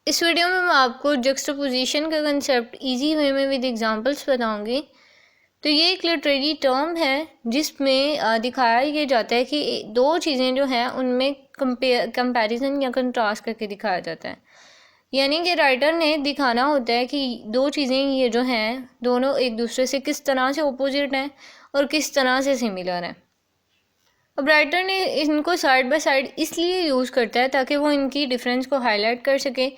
इस वीडियो में मैं आपको जक्स्टापोजिशन का कंसेप्ट इजी वे में विद एग्जांपल्स बताऊंगी। तो ये एक लिटरेरी टर्म है जिसमें दिखाया ये जाता है कि दो चीज़ें जो हैं उनमें कंपैरिजन या कंट्रास्ट करके दिखाया जाता है। यानी कि राइटर ने दिखाना होता है कि दो चीज़ें ये जो हैं दोनों एक दूसरे से किस तरह से अपोजिट हैं और किस तरह से सिमिलर हैं। अब राइटर ने इनको साइड बाय साइड इसलिए यूज़ करता है ताकि वो इनकी डिफरेंस को हाईलाइट कर सके।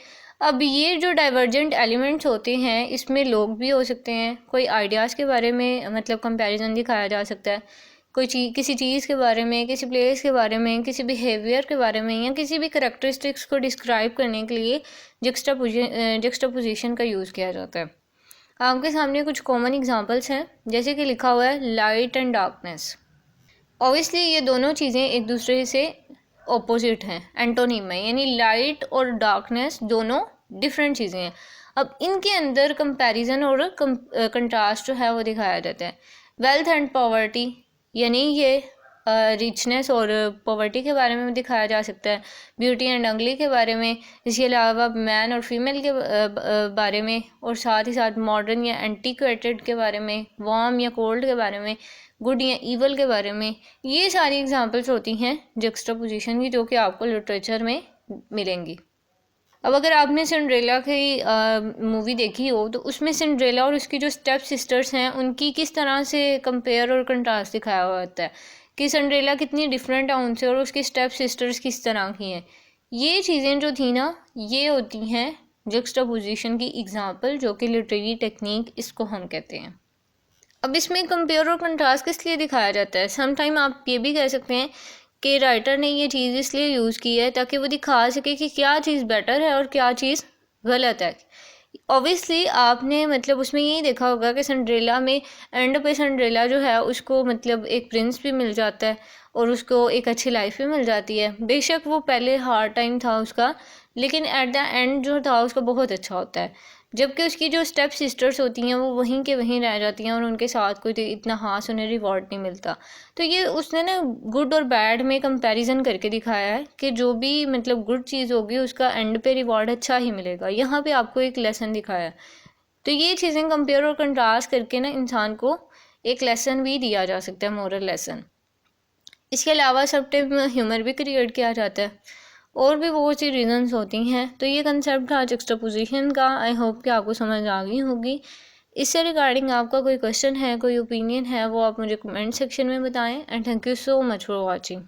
अब ये जो डाइवर्जेंट एलिमेंट्स होते हैं इसमें लोग भी हो सकते हैं, कोई आइडियाज़ के बारे में मतलब कंपैरिजन दिखाया जा सकता है, कोई चीज़ किसी चीज़ के बारे में, किसी प्लेस के बारे में, किसी बिहेवियर के बारे में या किसी भी करैक्टरिस्टिक्स को डिस्क्राइब करने के लिए जक्स्टापोजिशन का यूज़ किया जाता है। आपके सामने कुछ कॉमन एग्जांपल्स हैं, जैसे कि लिखा हुआ है लाइट एंड डार्कनेस। ऑब्वियसली ये दोनों चीज़ें एक दूसरे से ऑपोजिट हैं, एंटोनिम है, यानी लाइट और डार्कनेस दोनों डिफरेंट चीज़ें हैं। अब इनके अंदर कंपैरिजन और कंट्रास्ट जो है वो दिखाया जाता है। वेल्थ एंड पॉवर्टी, यानी ये रिचनेस और पॉवर्टी के बारे में दिखाया जा सकता है। ब्यूटी एंड अंगली के बारे में, इसके अलावा मैन और फीमेल के बारे में, और साथ ही साथ मॉडर्न या एंटीक्वेटेड के बारे में, वार्म या कोल्ड के बारे में, गुड या ईवल के बारे में। ये सारी एग्जांपल्स होती हैं जक्स्टापोजिशन की, जो कि आपको लिटरेचर में मिलेंगी। अब अगर आपने सिंड्रेला की मूवी देखी हो तो उसमें सिंड्रेला और उसकी जो स्टेप सिस्टर्स हैं उनकी किस तरह से कंपेयर और कंट्रास्ट दिखाया हुआ होता है कि सिंड्रेला कितनी डिफरेंट है उनसे और उसकी स्टेप सिस्टर्स किस तरह की हैं। ये चीज़ें जो थी ना, ये होती हैं जक्स्टापोजिशन की एग्जांपल, जो कि लिटरेरी टेक्निक इसको हम कहते हैं। अब इसमें कंपेयर और कंट्रास्ट किस लिए दिखाया जाता है? समटाइम आप ये भी कह सकते हैं कि राइटर ने ये चीज़ इसलिए यूज़ की है ताकि वो दिखा सके कि क्या चीज़ बेटर है और क्या चीज़ गलत है। ऑब्वियसली आपने मतलब उसमें यही देखा होगा कि सिंड्रेला में एंड पे सिंड्रेला जो है उसको मतलब एक प्रिंस भी मिल जाता है और उसको एक अच्छी लाइफ भी मिल जाती है। बेशक वो पहले हार्ड टाइम था उसका, लेकिन एट द एंड जो था उसका बहुत अच्छा होता है। जबकि उसकी जो स्टेप सिस्टर्स होती हैं वो वहीं के वहीं रह जाती हैं और उनके साथ कोई इतना खास उन्हें रिवॉर्ड नहीं मिलता। तो ये उसने ना गुड और बैड में कंपैरिजन करके दिखाया है कि जो भी मतलब गुड चीज़ होगी उसका एंड पे रिवॉर्ड अच्छा ही मिलेगा। यहाँ पे आपको एक लेसन दिखाया है। तो ये चीज़ें कंपेयर और कंट्रास्ट करके ना इंसान को एक लेसन भी दिया जा सकता है, मोरल लेसन। इसके अलावा सब टाइम ह्यूमर भी क्रिएट किया जाता है और भी बहुत सी रीजंस होती हैं। तो ये कंसेप्ट था जक्स्टापोजिशन का। आई होप कि आपको समझ आ गई होगी। इससे रिगार्डिंग आपका कोई क्वेश्चन है, कोई ओपिनियन है, वो आप मुझे कमेंट सेक्शन में बताएं। And thank you so much for watching.